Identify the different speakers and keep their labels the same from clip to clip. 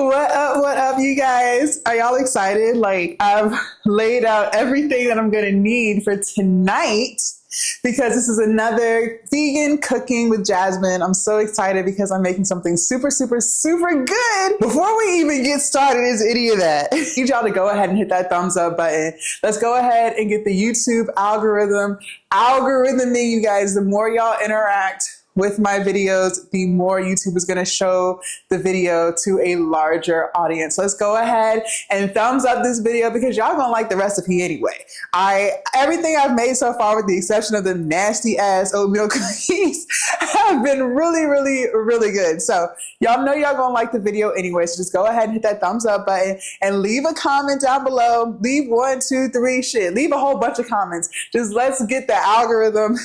Speaker 1: What up, you guys? Are y'all excited? Like, I've laid out everything that I'm gonna need for tonight because this is another vegan cooking with Jasmine. I'm so excited because I'm making something super, super, super good. Before we even get started, is any of that, I need y'all to go ahead and hit that thumbs up button. Let's go ahead and get the YouTube algorithming, you guys. The more y'all interact with my videos, the more YouTube is going to show the video to a larger audience. Let's go ahead and thumbs up this video because y'all gonna like the recipe anyway. Everything I've made so far, with the exception of the nasty ass oatmeal cookies, have been really, really, really good. So y'all know y'all gonna like the video anyway. So just go ahead and hit that thumbs up button and leave a comment down below. Leave 1, 2, 3 shit. Leave a whole bunch of comments. Just let's get the algorithming.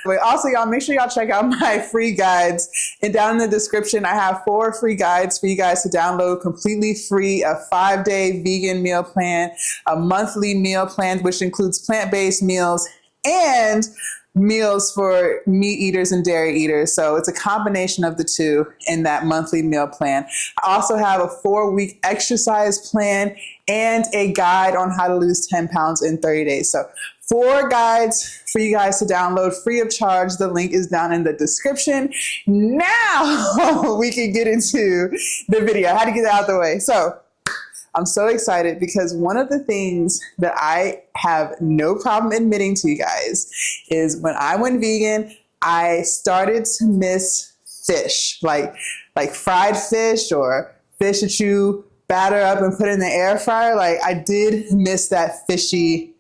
Speaker 1: But also, y'all, make sure y'all check out my free guides. And down in the description, I have 4 free guides for you guys to download completely free: a 5-day vegan meal plan, a monthly meal plan, which includes plant-based meals, and meals for meat eaters and dairy eaters. So it's a combination of the two in that monthly meal plan. I also have a 4-week exercise plan and a guide on how to lose 10 pounds in 30 days. So 4 guides for you guys to download free of charge. The link is down in the description. Now we can get into the video. I had to get that out of the way. So I'm so excited because one of the things that I have no problem admitting to you guys is when I went vegan, I started to miss fish, like fried fish or fish that you batter up and put in the air fryer. Like, I did miss that fishy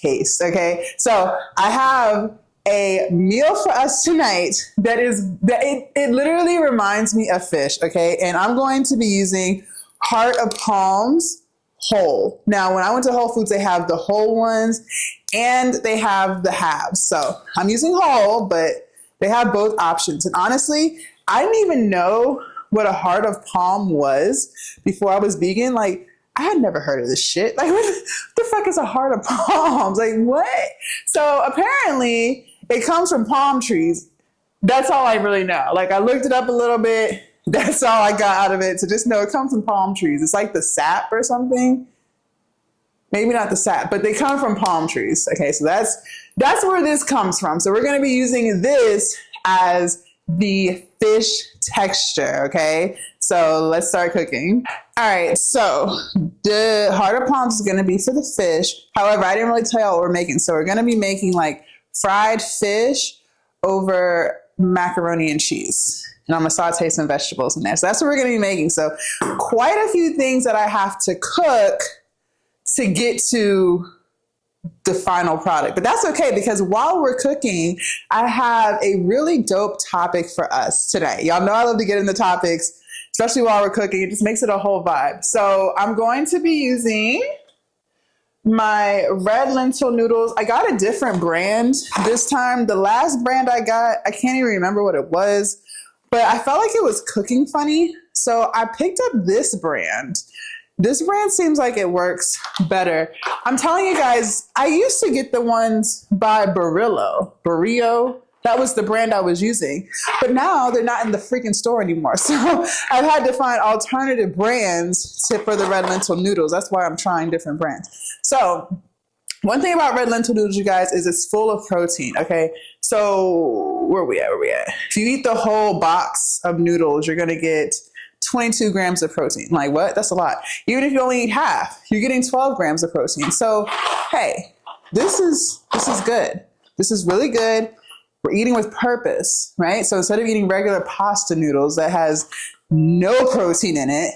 Speaker 1: taste. Okay. So I have a meal for us tonight it literally reminds me of fish. Okay. And I'm going to be using Heart of Palms whole. Now, when I went to Whole Foods, they have the whole ones and they have the halves. So I'm using whole, but they have both options. And honestly, I didn't even know what a heart of palm was before I was vegan. Like, I had never heard of this shit. Like, what the fuck is a heart of palms? Like, what? So apparently it comes from palm trees. That's all I really know. Like, I looked it up a little bit. That's all I got out of it. So just know it comes from palm trees. It's like the sap or something. Maybe not the sap, but they come from palm trees. Okay, so that's where this comes from. So we're going to be using this as the fish texture. Okay, so let's start cooking. All right, so the heart of palms is going to be for the fish. However, I didn't really tell y'all what we're making. So we're going to be making like fried fish over macaroni and cheese. And I'm going to saute some vegetables in there. So that's what we're going to be making. So quite a few things that I have to cook to get to the final product. But that's okay, because while we're cooking, I have a really dope topic for us today. Y'all know I love to get into topics, especially while we're cooking. It just makes it a whole vibe. So I'm going to be using my red lentil noodles. I got a different brand this time. The last brand I got, I can't even remember what it was, but I felt like it was cooking funny. So I picked up this brand. This brand seems like it works better. I'm telling you guys, I used to get the ones by Barrio. That was the brand I was using. But now they're not in the freaking store anymore. So I've had to find alternative brands for the red lentil noodles. That's why I'm trying different brands. So one thing about red lentil noodles, you guys, is it's full of protein. Okay. So where are we at? If you eat the whole box of noodles, you're going to get 22 grams of protein. Like, what? That's a lot. Even if you only eat half, you're getting 12 grams of protein. So, hey, this is good. This is really good. We're eating with purpose, right? So instead of eating regular pasta noodles that has no protein in it,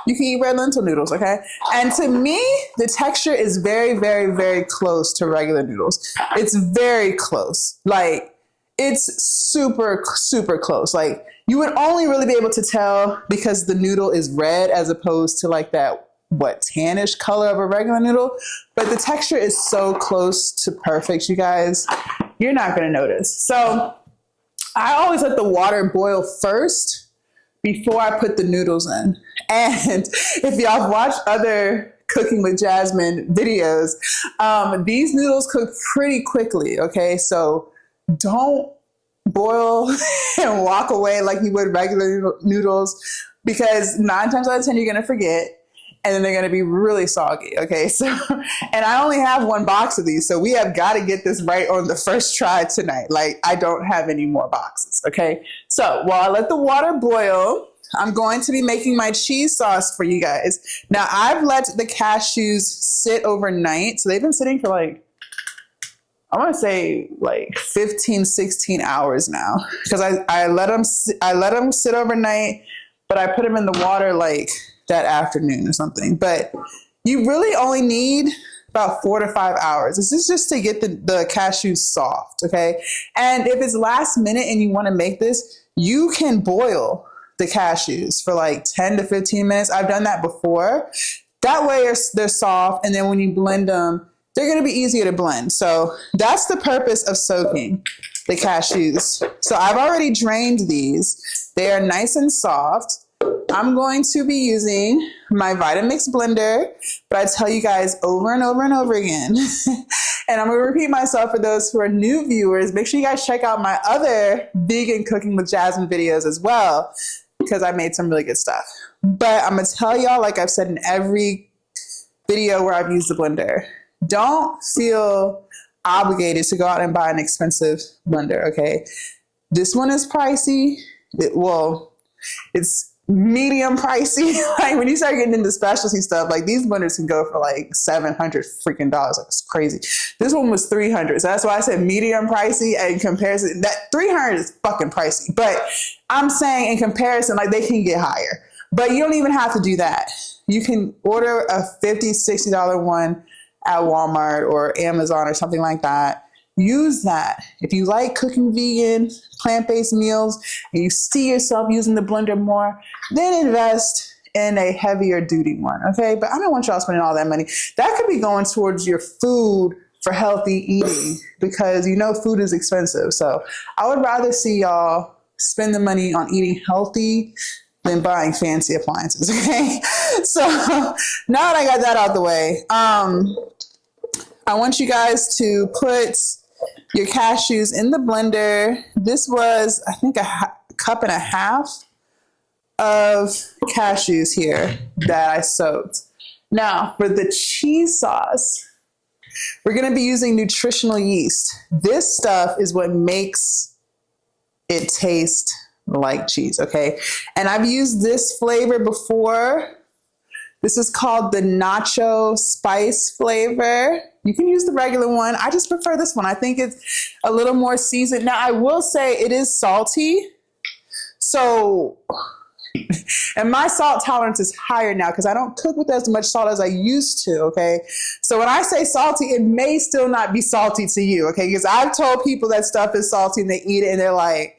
Speaker 1: you can eat red lentil noodles, okay? And to me, the texture is very, very, very close to regular noodles. It's very close. Like, it's super, super close. Like, you would only really be able to tell because the noodle is red as opposed to like that, tannish color of a regular noodle. But the texture is so close to perfect, you guys. You're not going to notice. So I always let the water boil first before I put the noodles in. And if y'all watched other Cooking with Jasmine videos, these noodles cook pretty quickly. Okay. So don't boil and walk away like you would regular noodles, because 9 times out of 10 you're gonna forget, and then they're gonna be really soggy. Okay, so and I only have one box of these, so we have got to get this right on the first try tonight. Like, I don't have any more boxes. Okay, so while I let the water boil, I'm going to be making my cheese sauce for you guys. Now, I've let the cashews sit overnight. So they've been sitting for like, I want to say like 15, 16 hours now. Because I let them sit overnight, but I put them in the water like that afternoon or something. But you really only need about 4 to 5 hours. This is just to get the cashews soft, okay? And if it's last minute and you want to make this, you can boil the cashews for like 10 to 15 minutes. I've done that before. That way they're soft, and then when you blend them, they're going to be easier to blend. So that's the purpose of soaking the cashews. So I've already drained these. They are nice and soft. I'm going to be using my Vitamix blender, but I tell you guys over and over and over again, and I'm going to repeat myself for those who are new viewers, make sure you guys check out my other vegan cooking with Jasmine videos as well, because I made some really good stuff. But I'm going to tell y'all, like I've said in every video where I've used the blender, don't feel obligated to go out and buy an expensive blender, okay? This one is pricey. It's medium pricey. Like, when you start getting into specialty stuff, like, these blenders can go for like $700 freaking dollars. Like, it's crazy. This one was $300. So that's why I said medium pricey. And in comparison, that $300 is fucking pricey. But I'm saying in comparison, like, they can get higher. But you don't even have to do that. You can order a $50, $60 one at Walmart or Amazon or something like that. Use that. If you like cooking vegan, plant-based meals, and you see yourself using the blender more, then invest in a heavier duty one, okay? But I don't want y'all spending all that money. That could be going towards your food for healthy eating, because you know food is expensive. So I would rather see y'all spend the money on eating healthy than buying fancy appliances, okay? So now that I got that out the way, I want you guys to put your cashews in the blender. This was, I think, a cup and a half of cashews here that I soaked. Now, for the cheese sauce, we're going to be using nutritional yeast. This stuff is what makes it taste like cheese, okay? And I've used this flavor before. This is called the nacho spice flavor. You can use the regular one. I just prefer this one. I think it's a little more seasoned. Now, I will say it is salty. So, and my salt tolerance is higher now because I don't cook with as much salt as I used to, okay? So when I say salty, it may still not be salty to you, okay? Because I've told people that stuff is salty and they eat it and they're like,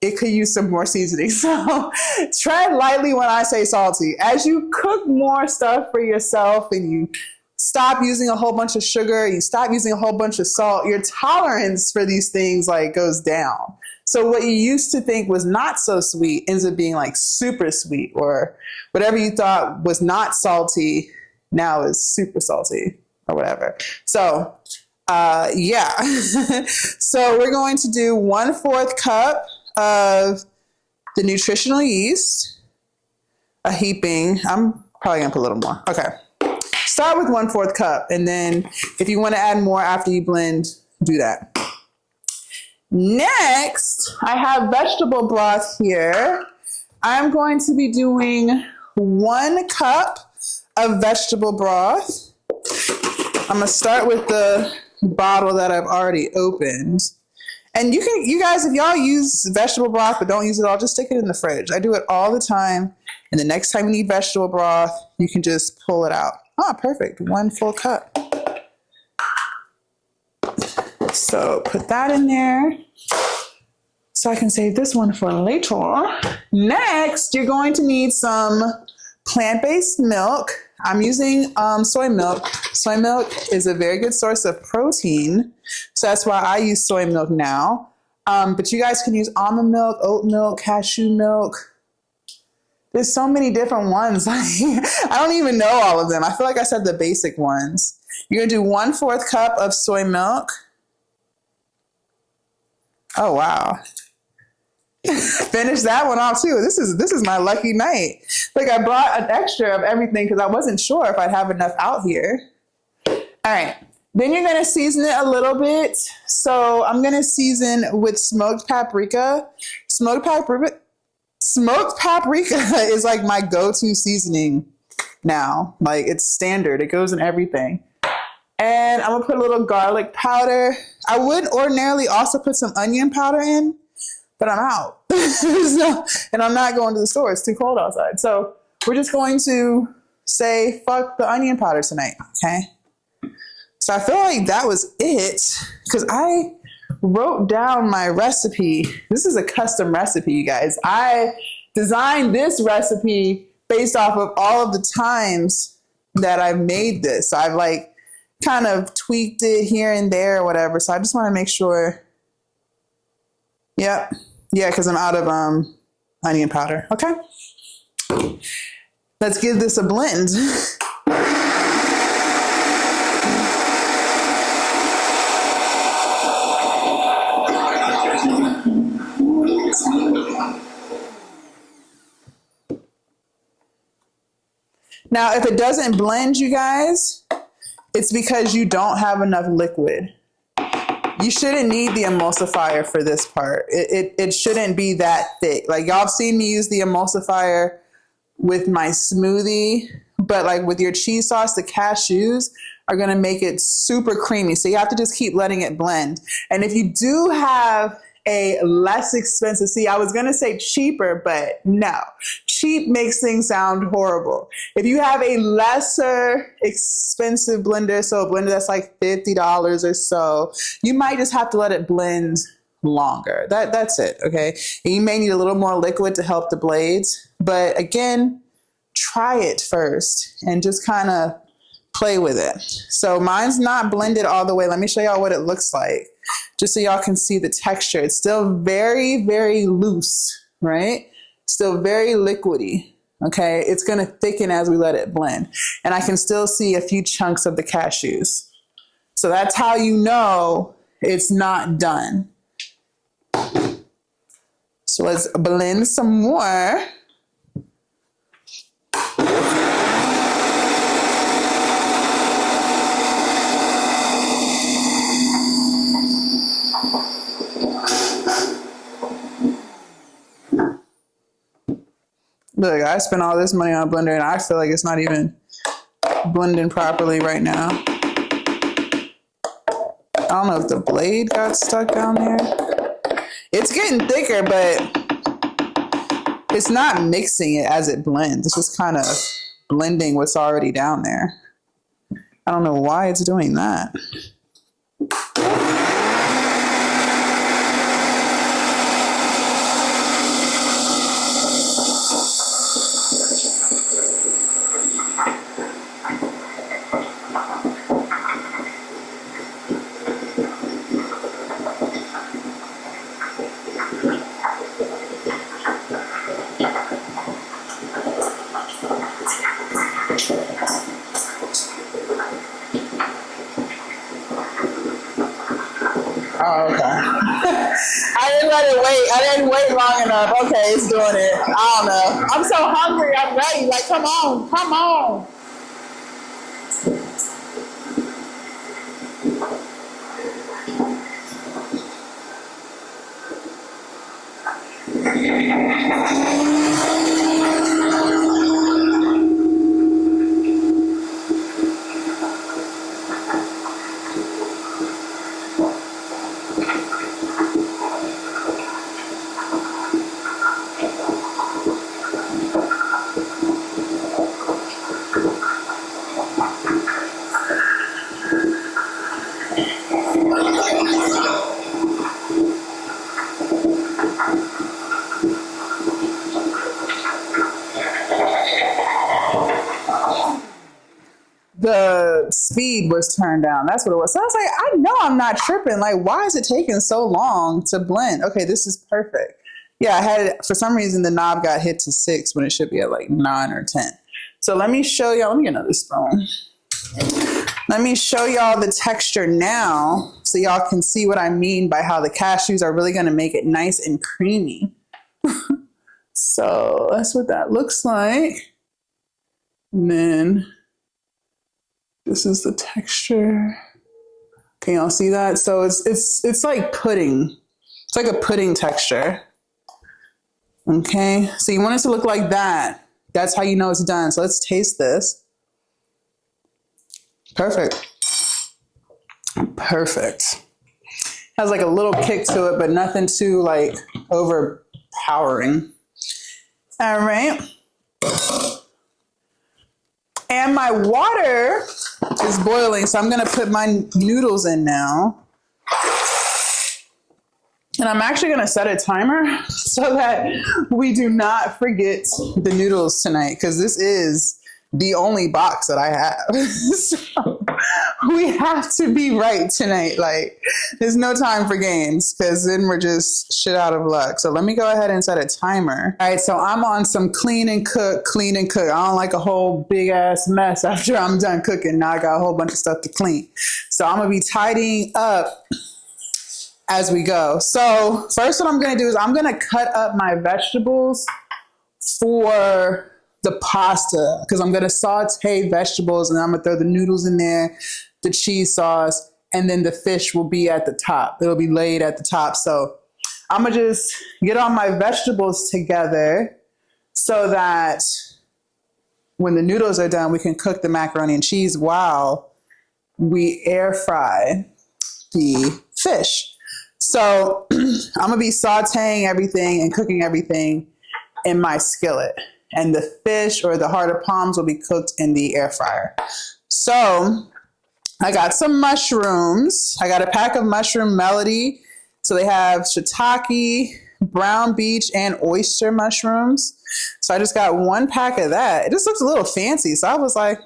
Speaker 1: it could use some more seasoning. So tread lightly when I say salty. As you cook more stuff for yourself and you stop using a whole bunch of sugar, you stop using a whole bunch of salt, your tolerance for these things like goes down. So what you used to think was not so sweet ends up being like super sweet, or whatever you thought was not salty now is super salty or whatever. So yeah. So we're going to do 1/4 cup of the nutritional yeast, a heaping. I'm probably gonna put a little more. Okay. Start with 1/4 cup, and then if you want to add more after you blend, do that. Next, I have vegetable broth here. I'm going to be doing 1 cup of vegetable broth. I'm gonna start with the bottle that I've already opened. And you guys, if y'all use vegetable broth but don't use it all, just stick it in the fridge. I do it all the time. And the next time you need vegetable broth, you can just pull it out. Ah, perfect. 1 full cup. So put that in there so I can save this one for later. Next, you're going to need some plant-based milk. I'm using soy milk. Soy milk is a very good source of protein. So that's why I use soy milk now. But you guys can use almond milk, oat milk, cashew milk. There's so many different ones. I don't even know all of them. I feel like I said the basic ones. You're gonna do 1/4 cup of soy milk. Oh, wow. Finish that one off too. This is my lucky night. Like I brought an extra of everything because I wasn't sure if I'd have enough out here. All right. Then you're gonna season it a little bit. So I'm gonna season with smoked paprika. Smoked paprika is like my go-to seasoning now. Like it's standard. It goes in everything. And I'm gonna put a little garlic powder. I would ordinarily also put some onion powder in, but I'm out. So, and I'm not going to the store. It's too cold outside. So we're just going to say, fuck the onion powder tonight, okay? So I feel like that was it because I wrote down my recipe. This is a custom recipe, you guys. I designed this recipe based off of all of the times that I've made this. So I've like kind of tweaked it here and there or whatever. So I just want to make sure. Yep. Yeah, because I'm out of onion powder. Okay. Let's give this a blend. Now, if it doesn't blend, you guys, it's because you don't have enough liquid. You shouldn't need the emulsifier for this part. It shouldn't be that thick. Like y'all have seen me use the emulsifier with my smoothie, but like with your cheese sauce, the cashews are going to make it super creamy. So you have to just keep letting it blend. And if you do have a less expensive, see, I was going to say cheaper, but no, cheap makes things sound horrible. If you have a lesser expensive blender, so a blender that's like $50 or so, you might just have to let it blend longer. That's it. Okay. And you may need a little more liquid to help the blades, but again, try it first and just kind of play with it. So mine's not blended all the way. Let me show y'all what it looks like, just so y'all can see the texture. It's still very, very loose, right? Still very liquidy, okay? It's gonna thicken as we let it blend. And I can still see a few chunks of the cashews. So that's how you know it's not done. So let's blend some more. Look, I spent all this money on a blender and I feel like it's not even blending properly right now. I don't know if the blade got stuck down there. It's getting thicker, but it's not mixing it as it blends. It's just kind of blending what's already down there. I don't know why it's doing that. Oh, okay. I didn't let it wait. I didn't wait long enough. Okay, it's doing it. I don't know. I'm so hungry. I'm ready. Like, come on. Come on. The speed was turned down. That's what it was. So I was like, I know I'm not tripping. Like, why is it taking so long to blend? Okay, this is perfect. Yeah, I had it, for some reason, the knob got hit to 6 when it should be at like 9 or 10. So let me show y'all. Let me get another spoon. Let me show y'all the texture now so y'all can see what I mean by how the cashews are really going to make it nice and creamy. So that's what that looks like. And then this is the texture. Can y'all see that? So it's like pudding. It's like a pudding texture. Okay, so you want it to look like that. That's how you know it's done. So let's taste this. Perfect. Perfect. Has like a little kick to it, but nothing too like overpowering. All right. And my water is boiling, so I'm gonna put my noodles in now. And I'm actually gonna set a timer so that we do not forget the noodles tonight, because this is the only box that I have. So we have to be right tonight. Like, there's no time for games, because then we're just shit out of luck. So let me go ahead and set a timer. All right, so I'm on some clean and cook, clean and cook. I don't like a whole big ass mess after I'm done cooking. Now I got a whole bunch of stuff to clean. So I'm gonna be tidying up as we go. So first what I'm gonna do is I'm gonna cut up my vegetables for the pasta, because I'm gonna saute vegetables and I'm gonna throw the noodles in there, the cheese sauce, and then the fish will be at the top. It'll be laid at the top. So I'm gonna just get all my vegetables together so that when the noodles are done, we can cook the macaroni and cheese while we air fry the fish. So I'm gonna be sauteing everything and cooking everything in my skillet, and the fish or the heart of palms will be cooked in the air fryer. So I got some mushrooms. I got a pack of mushroom melody. So they have shiitake, brown beach, and oyster mushrooms. So I just got one pack of that. It just looks a little fancy. So I was like,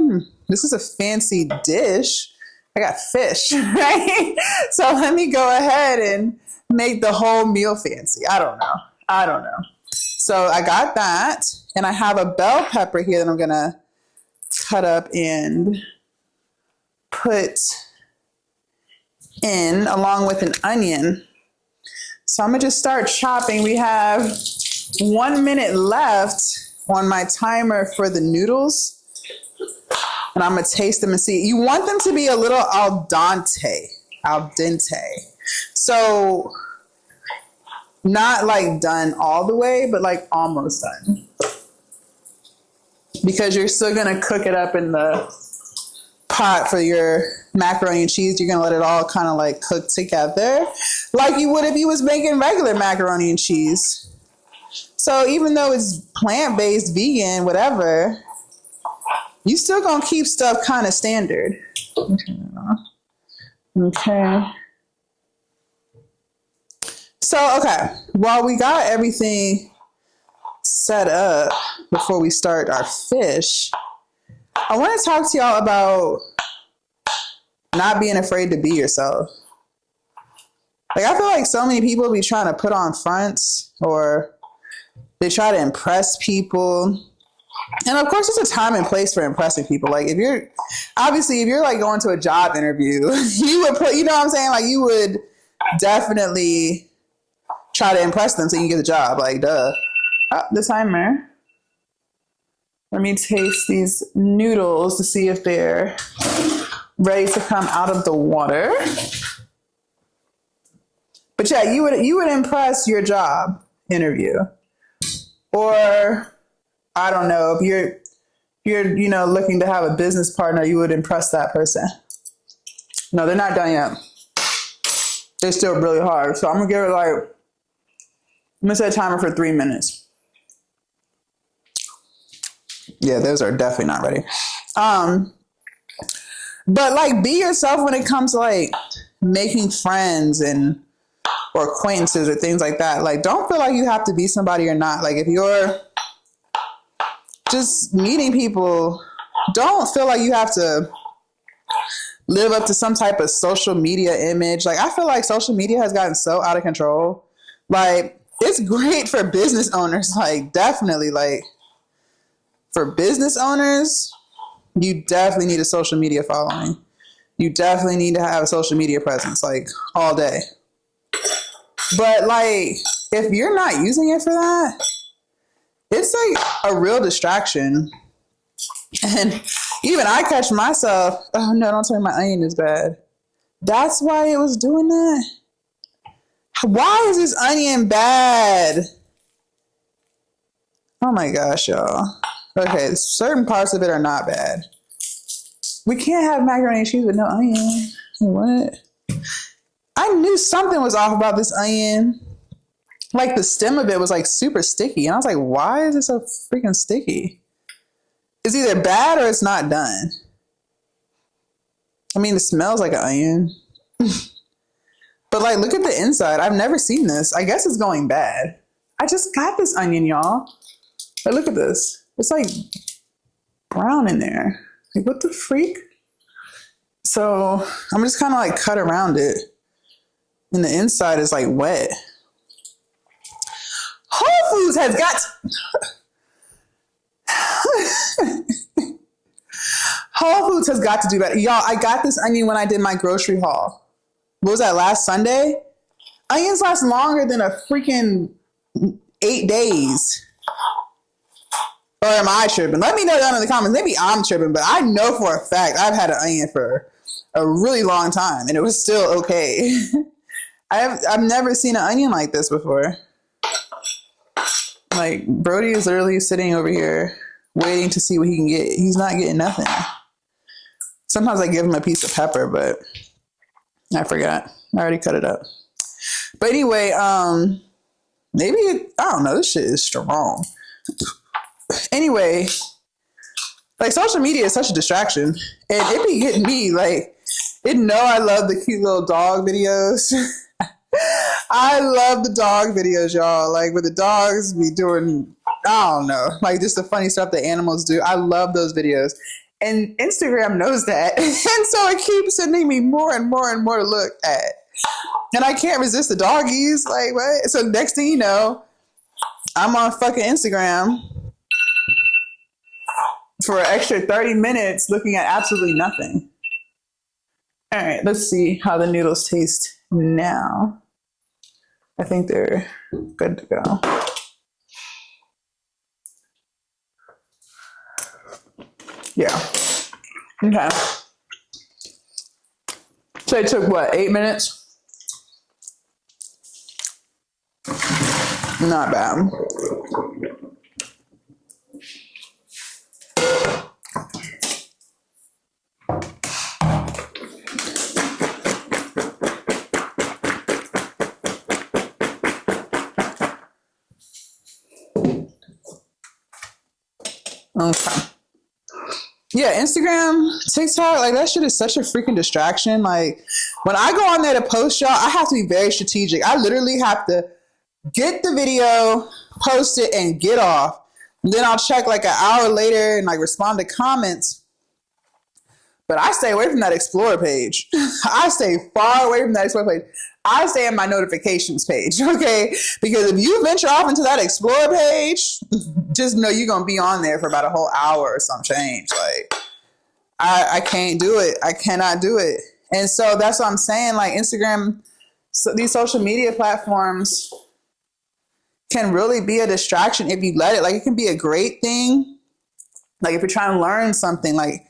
Speaker 1: this is a fancy dish. I got fish, right? So let me go ahead and make the whole meal fancy. I don't know. So I got that, and I have a bell pepper here that I'm gonna cut up and put in along with an onion. So I'm gonna just start chopping. We have 1 minute left on my timer for the noodles. And I'm gonna taste them and see. You want them to be a little al dente. So not like done all the way, but like almost done. Because you're still gonna cook it up in the pot for your macaroni and cheese. You're gonna let it all kind of like cook together like you would if you was making regular macaroni and cheese. So even though it's plant-based, vegan, whatever, you still gonna keep stuff kind of standard. Okay. So, okay, while we got everything set up before we start our fish, I want to talk to y'all about not being afraid to be yourself. Like, I feel like so many people be trying to put on fronts, or they try to impress people. And of course, there's a time and place for impressing people. Like, if you're like going to a job interview, you would put, you know what I'm saying? Like, you would definitely try to impress them so you can get the job. Like, duh. Oh, the timer. Let me taste these noodles to see if they're ready to come out of the water. But yeah, you would impress your job interview. Or I don't know, if you're looking to have a business partner, you would impress that person. No, they're not done yet. They're still really hard. So I'm gonna set a timer for 3 minutes. Yeah, those are definitely not ready. But like, be yourself when it comes to like making friends or acquaintances or things like that. Like, don't feel like you have to be somebody or not. Like, if you're just meeting people, don't feel like you have to live up to some type of social media image. Like, I feel like social media has gotten so out of control. Like, it's great for business owners. Like, definitely, like, for business owners, you definitely need a social media following. You definitely need to have a social media presence, like, all day. But like, if you're not using it for that, it's like a real distraction. And even I catch myself, oh no, don't tell me my onion is bad. That's why it was doing that. Why is this onion bad? Oh my gosh, y'all. Okay, certain parts of it are not bad. We can't have macaroni and cheese with no onion. What? I knew something was off about this onion. Like the stem of it was like super sticky. And I was like, why is it so freaking sticky? It's either bad or it's not done. I mean, it smells like an onion. But like, look at the inside. I've never seen this. I guess it's going bad. I just got this onion, y'all. But look at this. It's like brown in there. Like, what the freak? So I'm just kind of like cut around it. And the inside is like wet. Whole Foods has got... Whole Foods has got to do better. Y'all, I got this onion when I did my grocery haul. What was that, last Sunday? Onions last longer than a freaking 8 days. Or am I tripping? Let me know down in the comments. Maybe I'm tripping, but I know for a fact I've had an onion for a really long time and it was still okay. I've never seen an onion like this before. Like, Brody is literally sitting over here waiting to see what he can get. He's not getting nothing. Sometimes I give him a piece of pepper, but I forgot. I already cut it up. But anyway, I don't know. This shit is strong. Anyway, like, social media is such a distraction. And it be getting me, like, it know I love the cute little dog videos. I love the dog videos, y'all. Like, where the dogs be doing, I don't know, like just the funny stuff that animals do. I love those videos. And Instagram knows that. And so it keeps sending me more and more and more to look at. And I can't resist the doggies. Like, what? So next thing you know, I'm on fucking Instagram for an extra 30 minutes looking at absolutely nothing. All right, let's see how the noodles taste now. I think they're good to go. Yeah. Okay. So it took what, 8 minutes? Not bad. Okay. Yeah, Instagram, TikTok, like that shit is such a freaking distraction. Like, when I go on there to post, y'all, I have to be very strategic. I literally have to get the video, post it, and get off. Then I'll check like an hour later and like respond to comments. But I stay away from that Explore page. I stay far away from that Explore page. I stay in my notifications page, okay? Because if you venture off into that Explore page, just know you're going to be on there for about a whole hour or some change. Like, I can't do it. I cannot do it. And so that's what I'm saying. Like, Instagram, so these social media platforms can really be a distraction if you let it. Like, it can be a great thing. Like, if you're trying to learn something, like,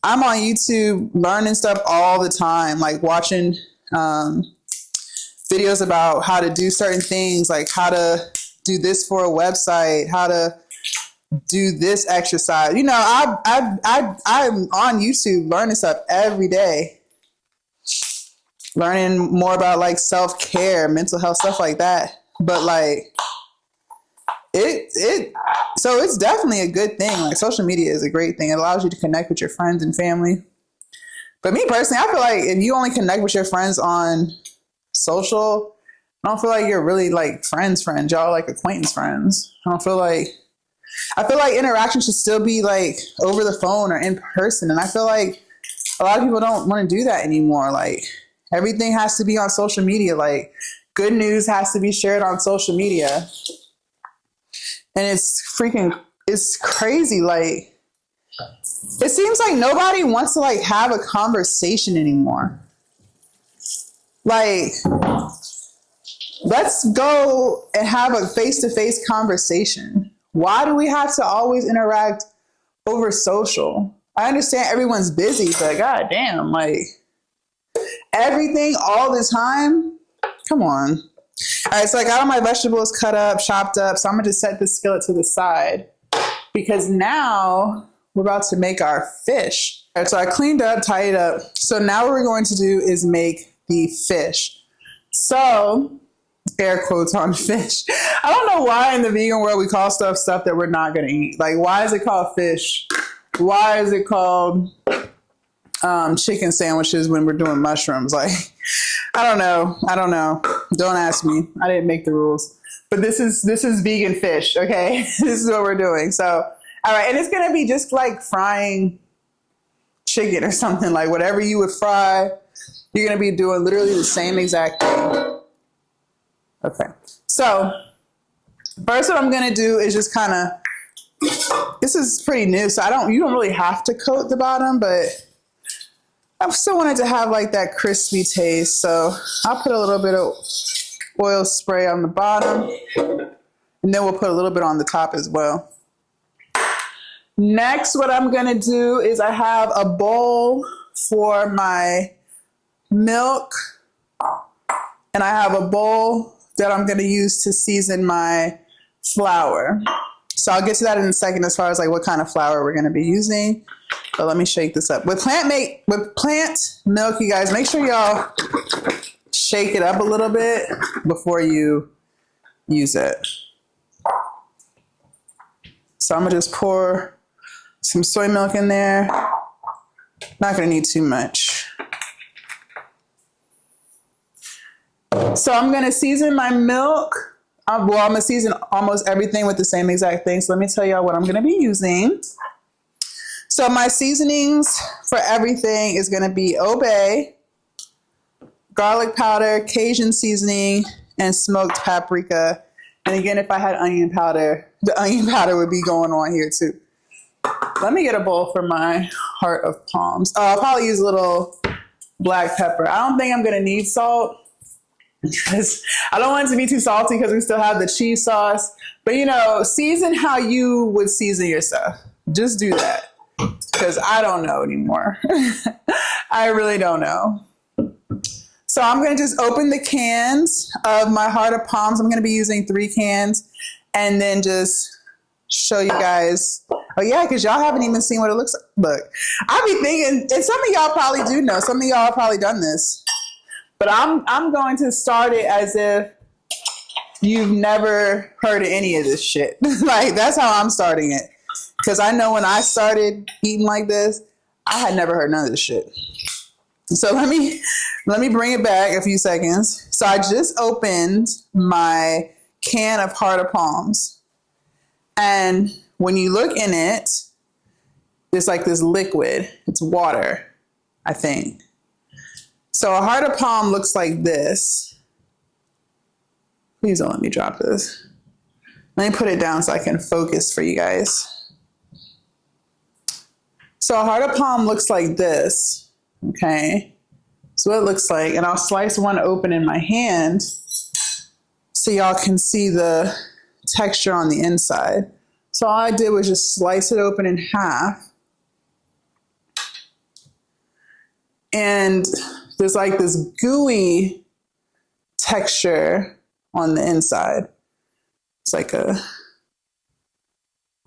Speaker 1: I'm on YouTube learning stuff all the time, like watching videos about how to do certain things, like how to do this for a website, how to do this exercise. You know, I'm on YouTube learning stuff every day, learning more about like self-care, mental health, stuff like that. But like so it's definitely a good thing. Like, social media is a great thing. It allows you to connect with your friends and family. But me personally, I feel like if you only connect with your friends on social, I don't feel like you're really like friends. Y'all like acquaintance friends. I feel like interaction should still be like over the phone or in person. And I feel like a lot of people don't want to do that anymore. Like, everything has to be on social media. Like, good news has to be shared on social media. And it's crazy. Like, it seems like nobody wants to like have a conversation anymore. Like, let's go and have a face-to-face conversation. Why do we have to always interact over social? I understand everyone's busy, but goddamn, like everything all the time? Come on. All right, so I got all my vegetables cut up, chopped up. So I'm gonna just set the skillet to the side because now we're about to make our fish. All right, so I cleaned up, tidied up. So now what we're going to do is make the fish. So, air quotes on fish. I don't know why in the vegan world we call stuff that we're not gonna eat. Like, why is it called fish? Why is it called chicken sandwiches when we're doing mushrooms? Like, I don't know. Don't ask me. I didn't make the rules. But this is vegan fish, okay? This is what we're doing. So, all right, and it's gonna be just like frying chicken or something. Like whatever you would fry, you're gonna be doing literally the same exact thing. Okay. So first what I'm gonna do is just kind of, this is pretty new, so you don't really have to coat the bottom, but I still wanted to have like that crispy taste. So I'll put a little bit of oil spray on the bottom, and then we'll put a little bit on the top as well. Next, what I'm gonna do is I have a bowl for my milk, and I have a bowl that I'm gonna use to season my flour. So I'll get to that in a second as far as like what kind of flour we're gonna be using. But let me shake this up. With plant milk, you guys, make sure y'all shake it up a little bit before you use it. So I'm gonna just pour some soy milk in there. Not gonna need too much. So I'm gonna season my milk. I'm gonna season almost everything with the same exact thing. So let me tell y'all what I'm gonna be using. So my seasonings for everything is gonna be Obey, garlic powder, Cajun seasoning, and smoked paprika. And again, if I had onion powder, the onion powder would be going on here too. Let me get a bowl for my heart of palms. I'll probably use a little black pepper. I don't think I'm gonna need salt because I don't want it to be too salty because we still have the cheese sauce. But you know, season how you would season your stuff. Just do that because I don't know anymore. I really don't know. So I'm gonna just open the cans of my heart of palms. I'm gonna be using 3 cans and then just show you guys. Oh yeah, because y'all haven't even seen what it looks like. Look, I be thinking, and some of y'all probably do know, some of y'all have probably done this, but I'm going to start it as if you've never heard of any of this shit. Like, that's how I'm starting it. Because I know when I started eating like this, I had never heard none of this shit. So let me bring it back a few seconds. So I just opened my can of heart of palms. And when you look in it, there's like this liquid. It's water, I think. So a heart of palm looks like this. Please don't let me drop this. Let me put it down so I can focus for you guys. So a heart of palm looks like this, okay? So it looks like, and I'll slice one open in my hand so y'all can see the texture on the inside. So all I did was just slice it open in half. And there's like this gooey texture on the inside. It's like I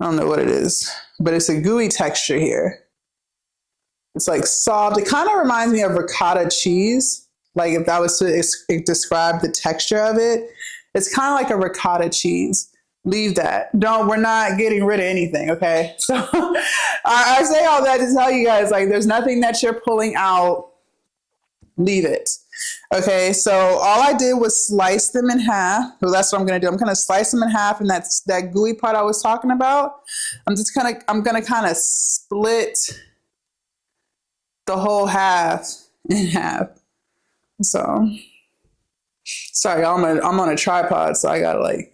Speaker 1: don't know what it is, but it's a gooey texture here. It's like soft. It kind of reminds me of ricotta cheese. Like if that was to describe the texture of it, it's kind of like a ricotta cheese. Leave that. We're not getting rid of anything, okay? So I say all that to tell you guys, like, there's nothing that you're pulling out. Leave it. Okay, so all I did was slice them in half. Well, that's what I'm gonna do. I'm gonna slice them in half, and that's that gooey part I was talking about. I'm gonna kind of split the whole half in half. So sorry, I'm on a tripod, so I gotta like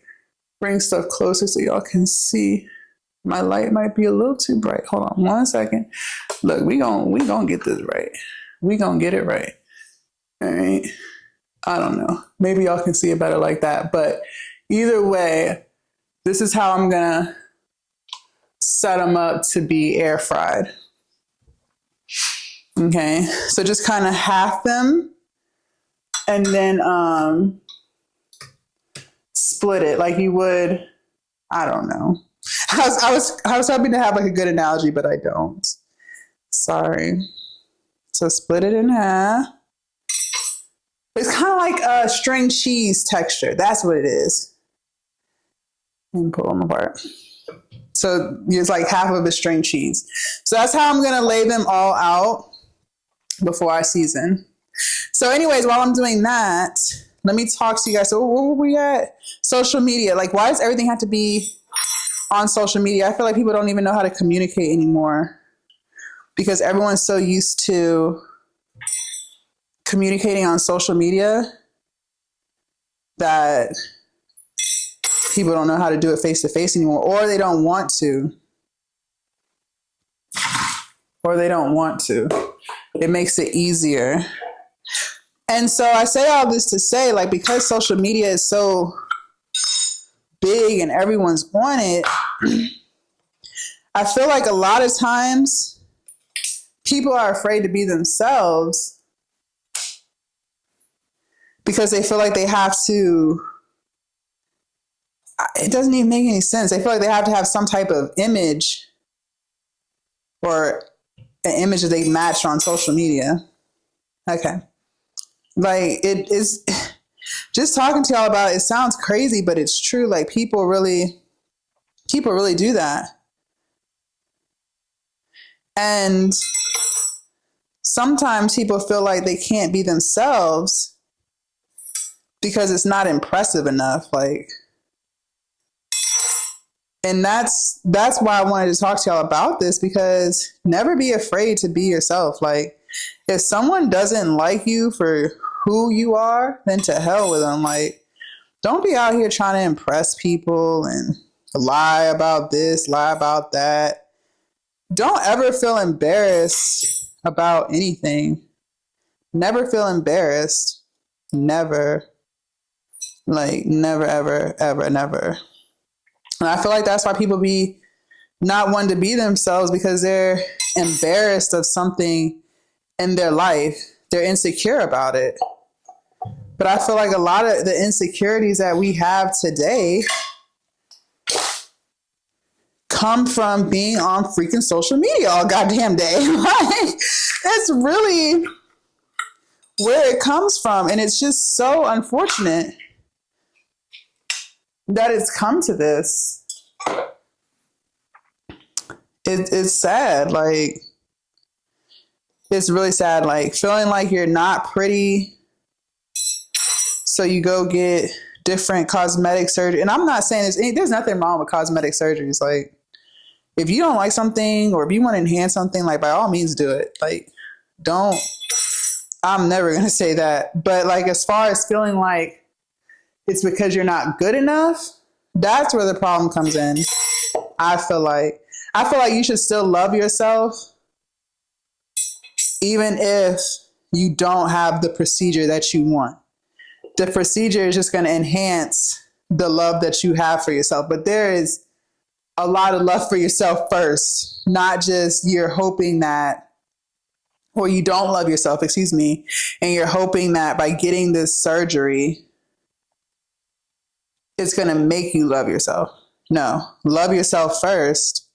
Speaker 1: bring stuff closer so y'all can see. My light might be a little too bright. Hold on 1 second. Look, we gonna get this right. We gonna get it right. All right. I don't know. Maybe y'all can see it better like that. But either way, this is how I'm gonna set them up to be air fried. Okay, so just kind of half them and then split it like you would, I don't know. I was hoping to have like a good analogy, but I don't. Sorry. So split it in half. It's kind of like a string cheese texture. That's what it is. And pull them apart. So it's like half of a string cheese. So that's how I'm gonna lay them all out before I season. So anyways, while I'm doing that, let me talk to you guys. So where were we at? Social media. Like, why does everything have to be on social media? I feel like people don't even know how to communicate anymore because everyone's so used to communicating on social media that people don't know how to do it face to face anymore, or they don't want to. It makes it easier. And so I say all this to say, like, because social media is so big and everyone's on it, I feel like a lot of times people are afraid to be themselves because they feel like they have to, it doesn't even make any sense. They feel like they have to have some type of image or an image that they match on social media. Okay. Like, it is just talking to y'all about it sounds crazy, but it's true. Like, people really do that. And sometimes people feel like they can't be themselves because it's not impressive enough. Like, and that's why I wanted to talk to y'all about this, because never be afraid to be yourself. Like, if someone doesn't like you for who you are, then to hell with them. Like, don't be out here trying to impress people and lie about this, lie about that. Don't ever feel embarrassed about anything. Never feel embarrassed. Never. Like, never, ever, ever, never. And I feel like that's why people be not wanting to be themselves, because they're embarrassed of something in their life. They're insecure about it. But I feel like a lot of the insecurities that we have today come from being on freaking social media all goddamn day. Like, that's really where it comes from. And it's just so unfortunate that it's come to this. It's sad. Like, it's really sad. Like, feeling like you're not pretty, so you go get different cosmetic surgery. And I'm not saying there's nothing wrong with cosmetic surgeries. Like, if you don't like something or if you want to enhance something, like, by all means do it. Like, I'm never going to say that. But, like, as far as feeling like it's because you're not good enough, that's where the problem comes in. I feel like you should still love yourself, even if you don't have the procedure that you want. The procedure is just going to enhance the love that you have for yourself. But there is a lot of love for yourself first, not just you're hoping that, or you don't love yourself, and you're hoping that by getting this surgery, it's going to make you love yourself. No, love yourself first.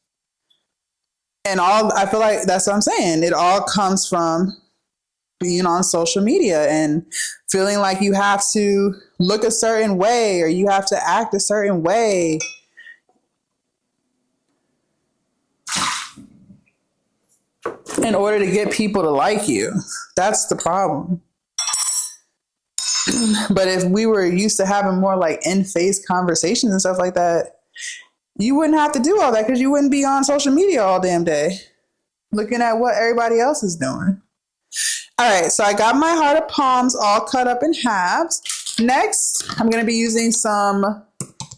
Speaker 1: And I feel like that's what I'm saying. It all comes from being on social media and feeling like you have to look a certain way or you have to act a certain way. In order to get people to like you. That's the problem. But if we were used to having more like in-face conversations and stuff like that, you wouldn't have to do all that, because you wouldn't be on social media all damn day looking at what everybody else is doing. All right, so I got my heart of palms all cut up in halves. Next, I'm going to be using some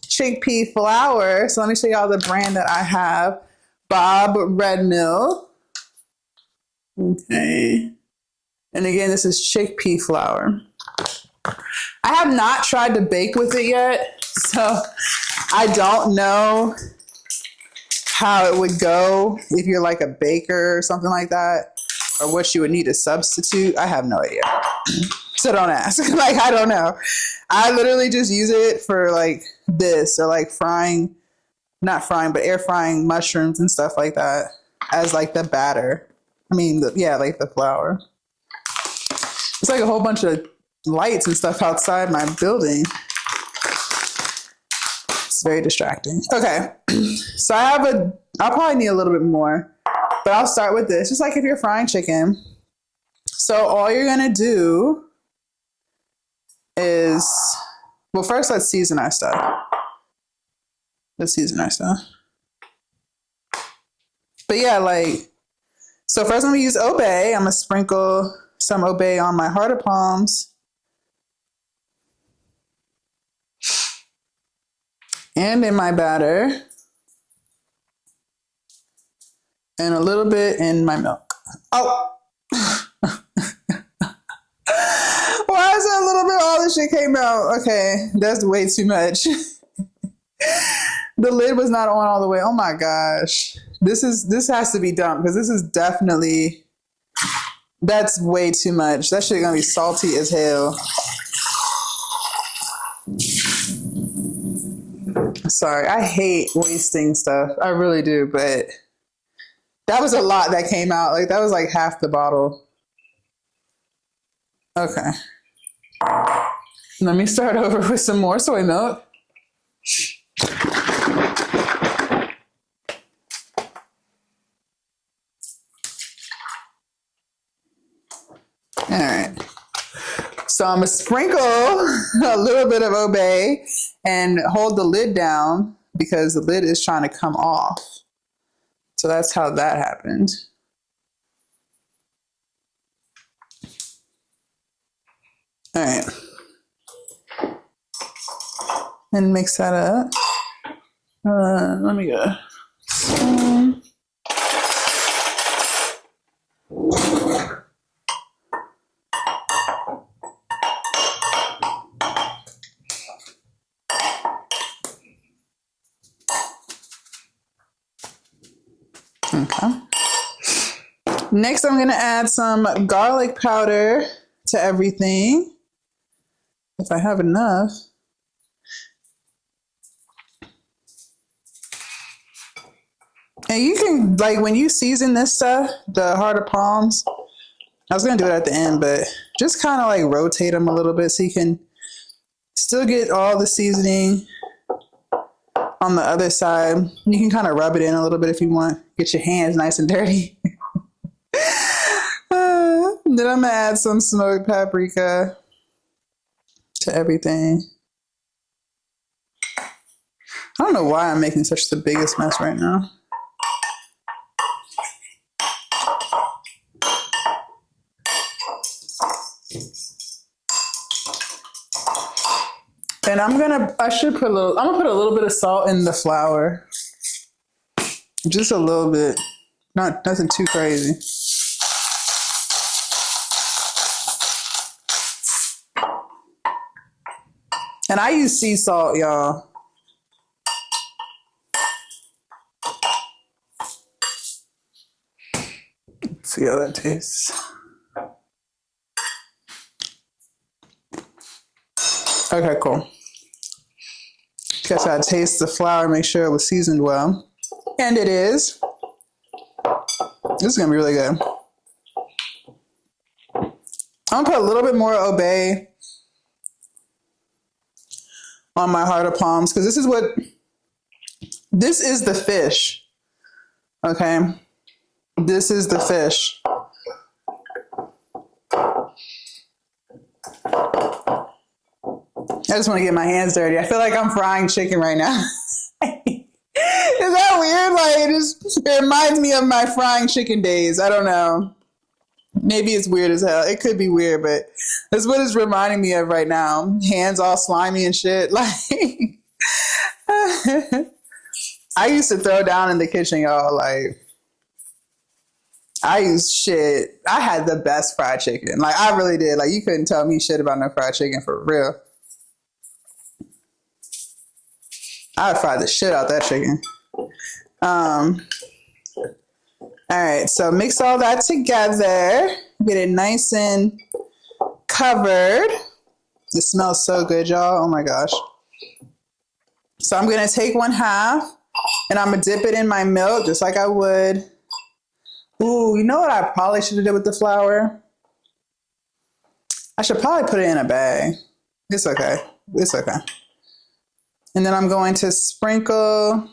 Speaker 1: chickpea flour. So let me show y'all the brand that I have. Bob Red Mill. Okay. And again, this is chickpea flour. I have not tried to bake with it yet, so I don't know how it would go if you're like a baker or something like that, or what you would need to substitute. I have no idea. So don't ask. Like, I don't know. I literally just use it for like this, or like frying, not frying, but air frying mushrooms and stuff like that as like the batter. I mean, like the flour. It's like a whole bunch of lights and stuff outside my building. It's very distracting. Okay. So I'll probably need a little bit more, but I'll start with this. Just like if you're frying chicken. So all you're going to do is, well, first let's season our stuff. But yeah, like, so first I'm going to use obey. I'm going to sprinkle some obey on my harder palms. And in my batter. And a little bit in my milk. Oh! Why is that a little bit? All this shit came out. Okay, that's way too much. The lid was not on all the way. Oh my gosh. This has to be dumped, because this is definitely, that's way too much. That shit gonna be salty as hell. Sorry, I hate wasting stuff. I really do, but that was a lot that came out. Like, that was like half the bottle. Okay. Let me start over with some more soy milk. All right. So I'm gonna sprinkle a little bit of obey and hold the lid down, because the lid is trying to come off. So that's how that happened. All right. And mix that up. Let me go. Okay. Next, I'm going to add some garlic powder to everything, if I have enough. And you can, like, when you season this stuff, the harder palms, I was going to do it at the end, but just kind of like rotate them a little bit so you can still get all the seasoning on the other side. You can kind of rub it in a little bit if you want. Get your hands nice and dirty. Then I'm going to add some smoked paprika to everything. I don't know why I'm making such the biggest mess right now. And I'm gonna put a little bit of salt in the flour. Just a little bit. Nothing too crazy. And I use sea salt, y'all. Let's see how that tastes. Okay, cool. Guess I taste the flour, make sure it was seasoned well. And it is. This is gonna be really good. I'm gonna put a little bit more obey on my harder palms, because this is the fish. Okay. This is the fish. I just want to get my hands dirty. I feel like I'm frying chicken right now. Is that weird? Like, it reminds me of my frying chicken days. I don't know. Maybe it's weird as hell. It could be weird, but that's what it's reminding me of right now. Hands all slimy and shit. Like, I used to throw down in the kitchen, y'all. Like, I had the best fried chicken. Like, I really did. Like, you couldn't tell me shit about no fried chicken, for real. I fried the shit out that chicken. All right, so mix all that together. Get it nice and covered. It smells so good, y'all. Oh my gosh. So I'm gonna take 1/2 and I'm gonna dip it in my milk just like I would. Ooh, you know what I probably should have did with the flour? I should probably put it in a bag. It's okay. It's okay. And then I'm going to sprinkle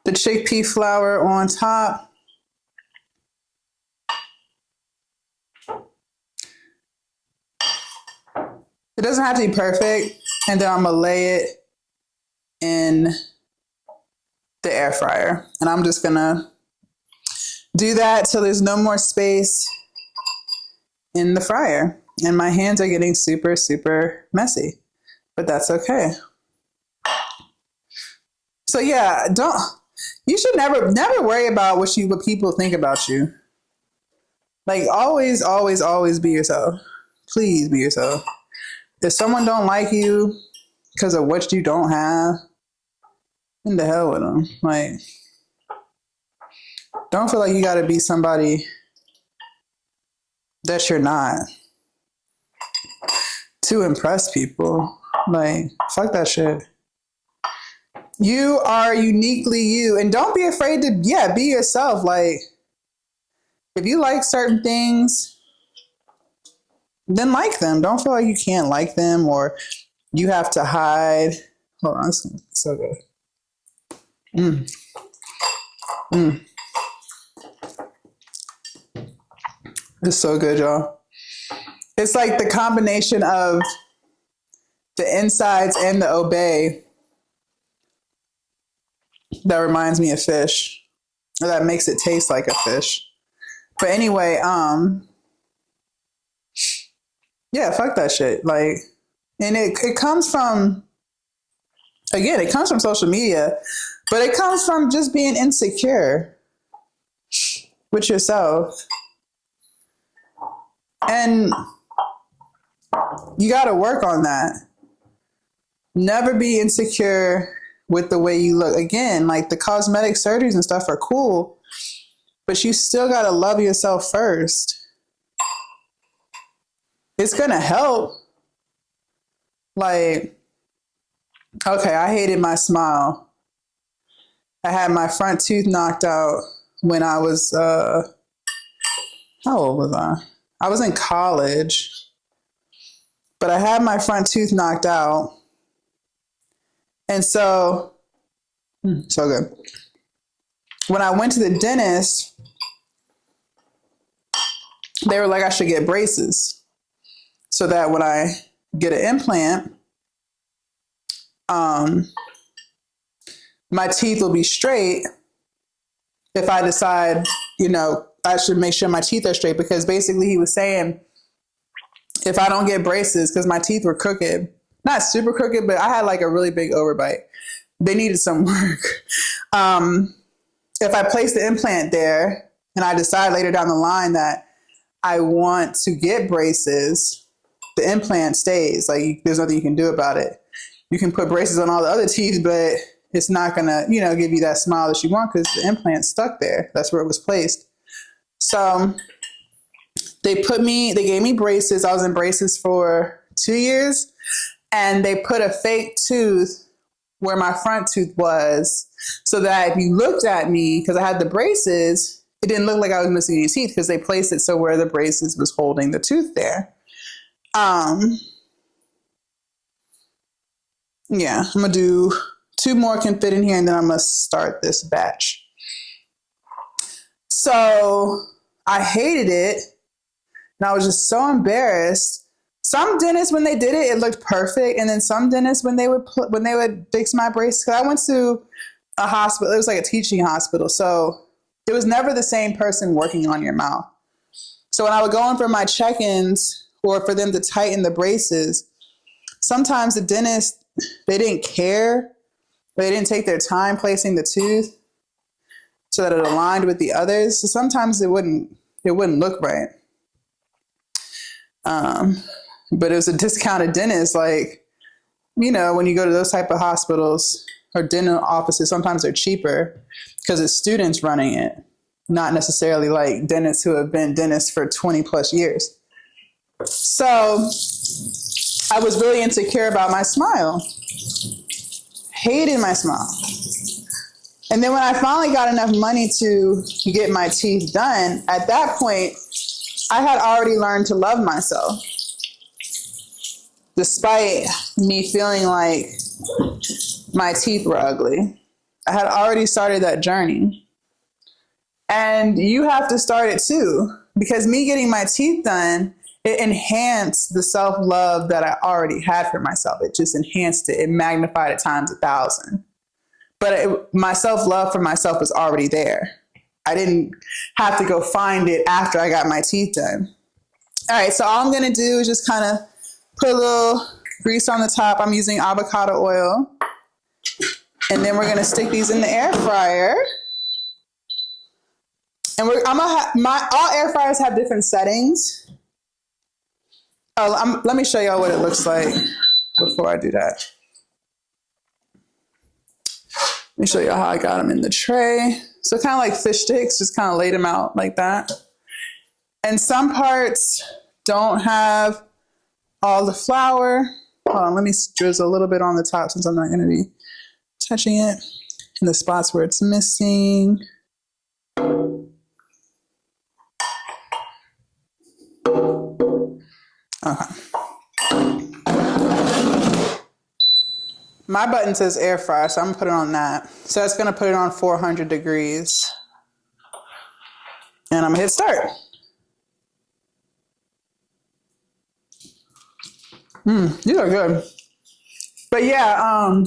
Speaker 1: the chickpea flour on top. It doesn't have to be perfect. And then I'm gonna lay it in the air fryer. And I'm just gonna do that till there's no more space in the fryer. And my hands are getting super, super messy, but that's okay. So yeah, you should never worry about what people think about you. Like always, always, always be yourself. Please be yourself. If someone don't like you because of what you don't have, in the hell with them. Like, don't feel like you gotta be somebody that you're not to impress people. Like, fuck that shit. You are uniquely you, and don't be afraid to, be yourself. Like, if you like certain things, then like them. Don't feel like you can't like them or you have to hide. Hold on, it's so good. It's so good, y'all. It's like the combination of the insides and the obey that reminds me of fish, or that makes it taste like a fish. But anyway, yeah, fuck that shit. Like, and it comes from, again, it comes from social media, but it comes from just being insecure with yourself. And you got to work on that. Never be insecure with the way you look. Again, like the cosmetic surgeries and stuff are cool, but you still got to love yourself first. It's going to help. Like, okay, I hated my smile. I had my front tooth knocked out when I was, how old was I? I was in college, but I had my front tooth knocked out. And so good. When I went to the dentist, they were like, I should get braces so that when I get an implant, my teeth will be straight. If I decide, I should make sure my teeth are straight, because basically he was saying, if I don't get braces, because my teeth were crooked, not super crooked, but I had like a really big overbite. They needed some work. If I place the implant there and I decide later down the line that I want to get braces, the implant stays. Like, there's nothing you can do about it. You can put braces on all the other teeth, but it's not going to, give you that smile that you want because the implant's stuck there. That's where it was placed. So they gave me braces. I was in braces for 2 years, and they put a fake tooth where my front tooth was, so that if you looked at me, because I had the braces, it didn't look like I was missing any teeth, because they placed it so where the braces was holding the tooth there. Yeah, I'm gonna do 2 more can fit in here, and then I'm gonna start this batch. So I hated it, and I was just so embarrassed. Some dentists, when they did it, it looked perfect, and then some dentists, when they would fix my braces, because I went to a hospital, it was like a teaching hospital, so it was never the same person working on your mouth. So when I would go in for my check-ins or for them to tighten the braces, sometimes the dentist, they didn't care. They didn't take their time placing the tooth so that it aligned with the others. So sometimes it wouldn't look right. But it was a discounted dentist. Like, you know, when you go to those type of hospitals or dental offices, sometimes they're cheaper because it's students running it, not necessarily like dentists who have been dentists for 20 plus years. So I was really insecure about my smile. Hated my smile. And then when I finally got enough money to get my teeth done, at that point, I had already learned to love myself. Despite me feeling like my teeth were ugly, I had already started that journey. And you have to start it too, because me getting my teeth done, it enhanced the self-love that I already had for myself. It just enhanced it. It magnified it times 1,000. But my self-love for myself was already there. I didn't have to go find it after I got my teeth done. All right, so all I'm gonna do is just kind of put a little grease on the top. I'm using avocado oil. And then we're gonna stick these in the air fryer. And all air fryers have different settings. Oh, let me show y'all what it looks like before I do that. Let me show you how I got them in the tray. So kind of like fish sticks, just kind of laid them out like that. And some parts don't have all the flour. Hold on, let me drizzle a little bit on the top since I'm not going to be touching it. In the spots where it's missing. Okay. My button says air fryer, so I'm gonna put it on that. So it's gonna put it on 400 degrees. And I'm gonna hit start. These are good. But yeah,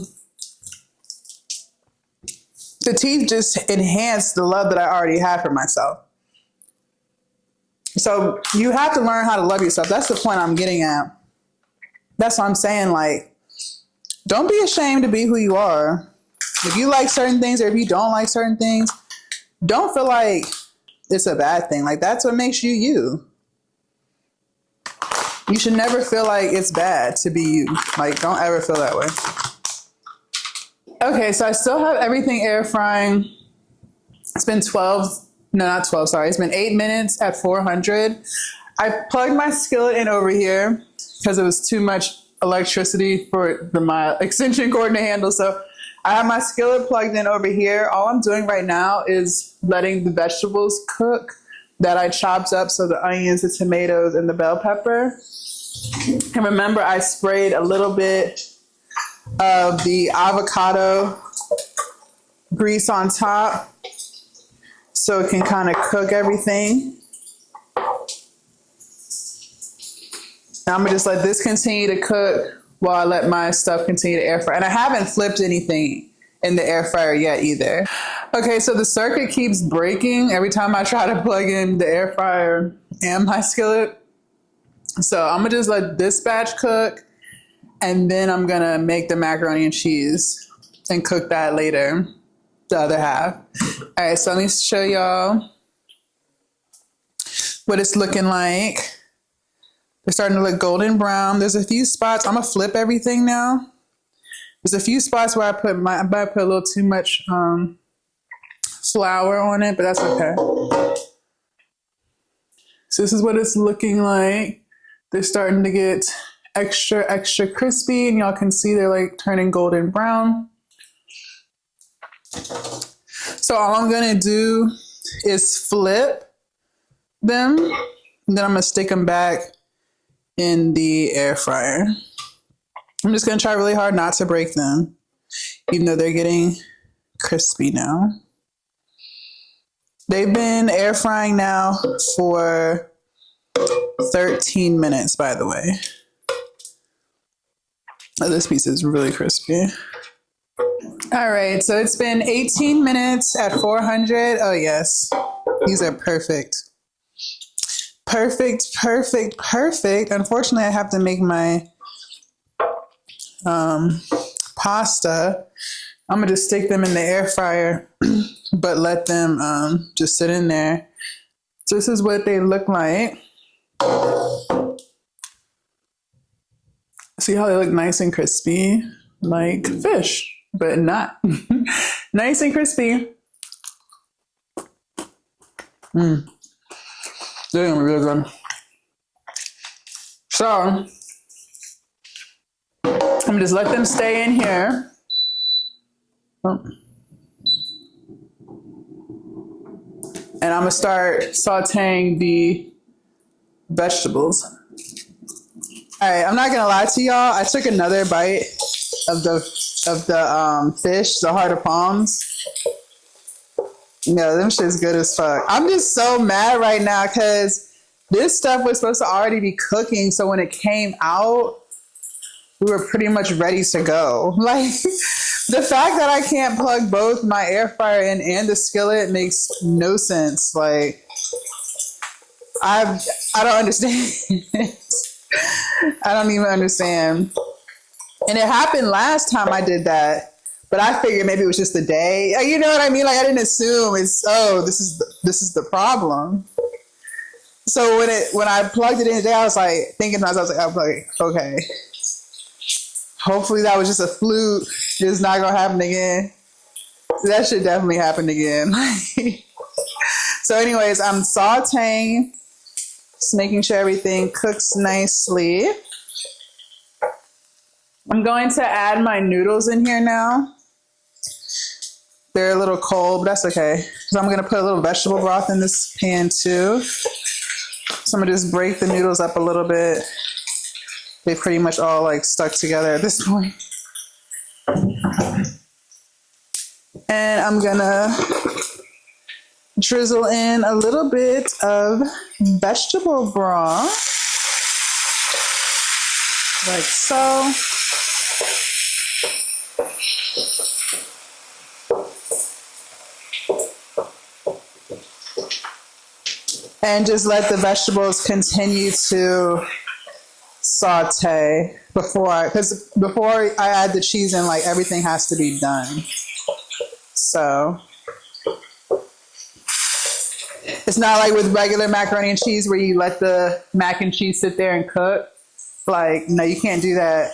Speaker 1: the teeth just enhanced the love that I already had for myself. So you have to learn how to love yourself. That's the point I'm getting at. That's what I'm saying, like, don't be ashamed to be who you are. If you like certain things or if you don't like certain things, don't feel like it's a bad thing. Like, that's what makes you you. You should never feel like it's bad to be you. Like, don't ever feel that way. Okay, so I still have everything air frying. It's been it's been 8 minutes at 400. I plugged my skillet in over here because it was too much electricity for my extension cord to handle. So I have my skillet plugged in over here. All I'm doing right now is letting the vegetables cook that I chopped up. So the onions, the tomatoes, and the bell pepper. And remember, I sprayed a little bit of the avocado grease on top so it can kind of cook everything. Now I'm gonna just let this continue to cook while I let my stuff continue to air fry. And I haven't flipped anything in the air fryer yet either. Okay, so the circuit keeps breaking every time I try to plug in the air fryer and my skillet. So I'm gonna just let this batch cook, and then I'm gonna make the macaroni and cheese and cook that later, the other half. All right, so let me show y'all what it's looking like. They're starting to look golden brown. There's a few spots. I'm gonna flip everything now. There's a few spots where I put a little too much flour on it, but that's okay. So this is what it's looking like. They're starting to get extra crispy, and y'all can see they're like turning golden brown. So all I'm gonna do is flip them, and then I'm gonna stick them back in the air fryer. I'm just gonna try really hard not to break them, even though they're getting crispy now. They've been air frying now for 13 minutes, by the way. Oh, this piece is really crispy. All right, so it's been 18 minutes at 400. Oh yes, these are perfect. Perfect. Unfortunately, I have to make my pasta. I'm gonna just stick them in the air fryer, but let them just sit in there. So this is what they look like. See how they look nice and crispy, like fish, but not. Nice and crispy. They're gonna be really good. So, I'm gonna just let them stay in here. Oh. And I'm gonna start sauteing the vegetables. All right, I'm not gonna lie to y'all. I took another bite of the fish, the heart of palms. No, them shit's good as fuck. I'm just so mad right now because this stuff was supposed to already be cooking. So when it came out, we were pretty much ready to go. Like, the fact that I can't plug both my air fryer in and the skillet makes no sense. Like, I don't understand. I don't even understand. And it happened last time I did that. But I figured maybe it was just the day. You know what I mean? Like, I didn't assume this is the problem. So when I plugged it in today, I was like thinking to myself, I was like, okay. Hopefully that was just a fluke. It's not gonna happen again. That should definitely happen again. So anyways, I'm sauteing, just making sure everything cooks nicely. I'm going to add my noodles in here now. They're a little cold, but that's okay. So I'm gonna put a little vegetable broth in this pan too. So I'm gonna just break the noodles up a little bit. They pretty much all like stuck together at this point. And I'm gonna drizzle in a little bit of vegetable broth, like so. And just let the vegetables continue to saute before I add the cheese in, like everything has to be done. So it's not like with regular macaroni and cheese where you let the mac and cheese sit there and cook. Like, no, you can't do that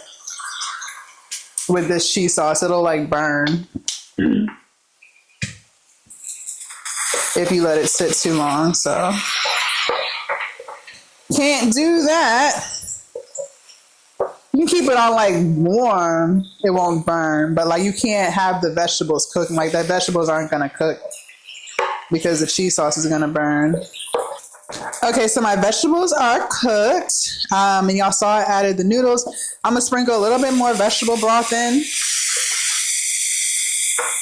Speaker 1: with this cheese sauce. It'll like burn if you let it sit too long. So can't do that. You can keep it on like warm, it won't burn, but like you can't have the vegetables cooking. Like, the vegetables aren't gonna cook because the cheese sauce is gonna burn. Okay, so my vegetables are cooked. And y'all saw I added the noodles. I'm gonna sprinkle a little bit more vegetable broth in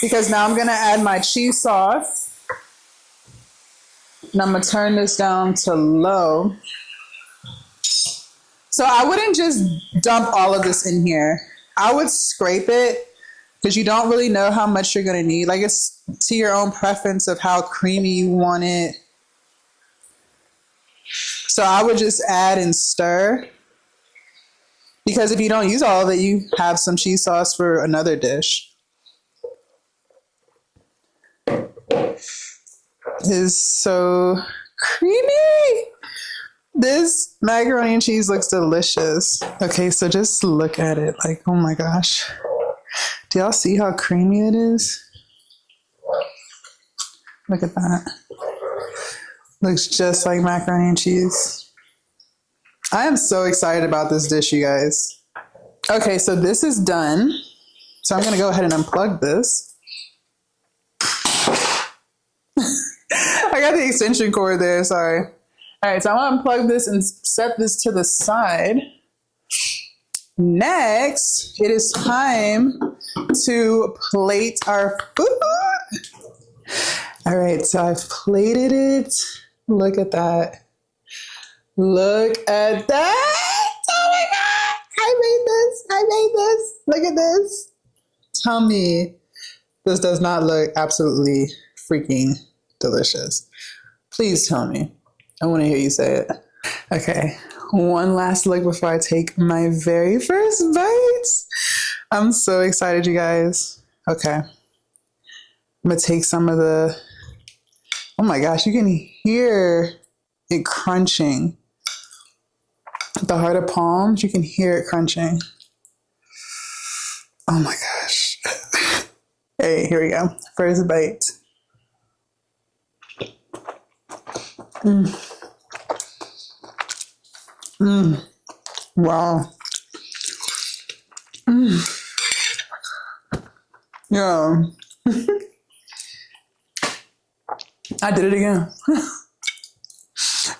Speaker 1: because now I'm gonna add my cheese sauce. And I'm gonna turn this down to low. So I wouldn't just dump all of this in here. I would scrape it because you don't really know how much you're gonna need. Like, it's to your own preference of how creamy you want it. So I would just add and stir, because if you don't use all of it, you have some cheese sauce for another dish. It's so creamy. This macaroni and cheese looks delicious. Okay, so just look at it. Like, oh my gosh. Do y'all see how creamy it is? Look at that. Looks just like macaroni and cheese. I am so excited about this dish, you guys. Okay, so this is done. So I'm gonna go ahead and unplug this. I got the extension cord there, sorry. All right, so I'm gonna unplug this and set this to the side. Next, it is time to plate our food. All right, so I've plated it. Look at that. Look at that. Oh my God, I made this. Look at this. Tell me this does not look absolutely freaking delicious. Please tell me. I want to hear you say it. Okay, one last look before I take my very first bites. I'm so excited, you guys. Okay, I'm gonna take some of the, oh my gosh, you can hear it crunching. The heart of palms, you can hear it crunching. Oh my gosh. Hey, here we go. First bite. Wow. Yeah. I did it again.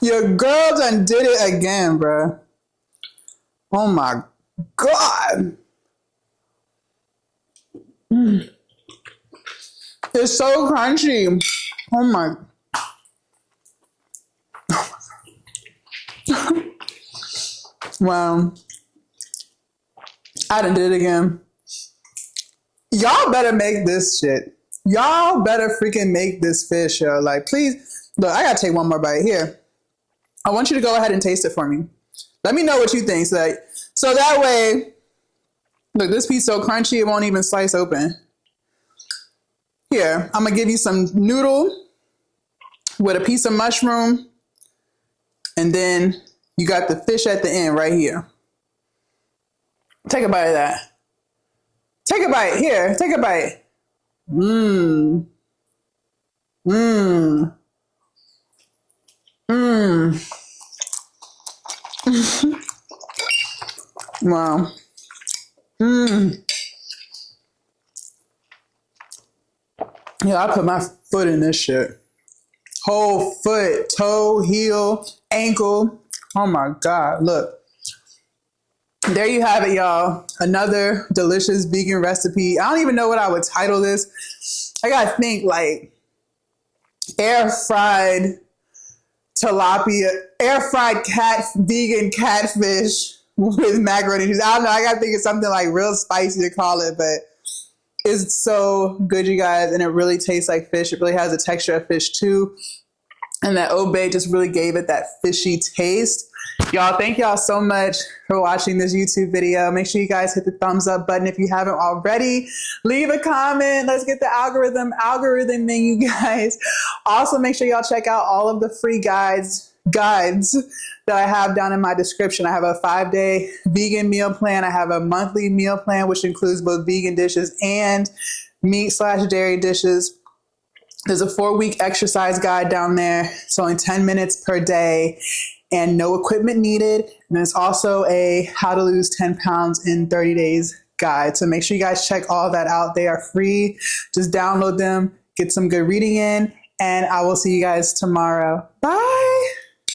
Speaker 1: Your girl done did it again, bruh. Oh my God. It's so crunchy. Oh my. Wow. I done did it again. Y'all better make this shit. Y'all better freaking make this fish, yo. Like, please. Look, I gotta take one more bite here. I want you to go ahead and taste it for me. Let me know what you think. So that way, look, this piece so crunchy, it won't even slice open. Here, I'm gonna give you some noodle with a piece of mushroom. And then you got the fish at the end right here. Take a bite of that. Take a bite. Here, take a bite. Mmm. Mmm. Mmm. Wow. Mmm. Yeah, I put my foot in this shit. Whole foot, toe, heel, ankle. Oh my God, look. There you have it, y'all. Another delicious vegan recipe. I don't even know what I would title this. I gotta think like air fried tilapia, air fried vegan catfish with macaroni and cheese. I don't know. I gotta think of something like real spicy to call it, but it's so good, you guys, and it really tastes like fish. It really has the texture of fish too. And that obey just really gave it that fishy taste. Y'all, thank y'all so much for watching this YouTube video. Make sure you guys hit the thumbs up button if you haven't already. Leave a comment. Let's get the algorithming, you guys. Also, make sure y'all check out all of the free guides that I have down in my description. I have a 5-day vegan meal plan. I have a monthly meal plan, which includes both vegan dishes and meat/dairy dishes. There's a 4-week exercise guide down there. It's only 10 minutes per day and no equipment needed. And there's also a how to lose 10 pounds in 30 days guide. So make sure you guys check all that out. They are free. Just download them, get some good reading in, and I will see you guys tomorrow. Bye.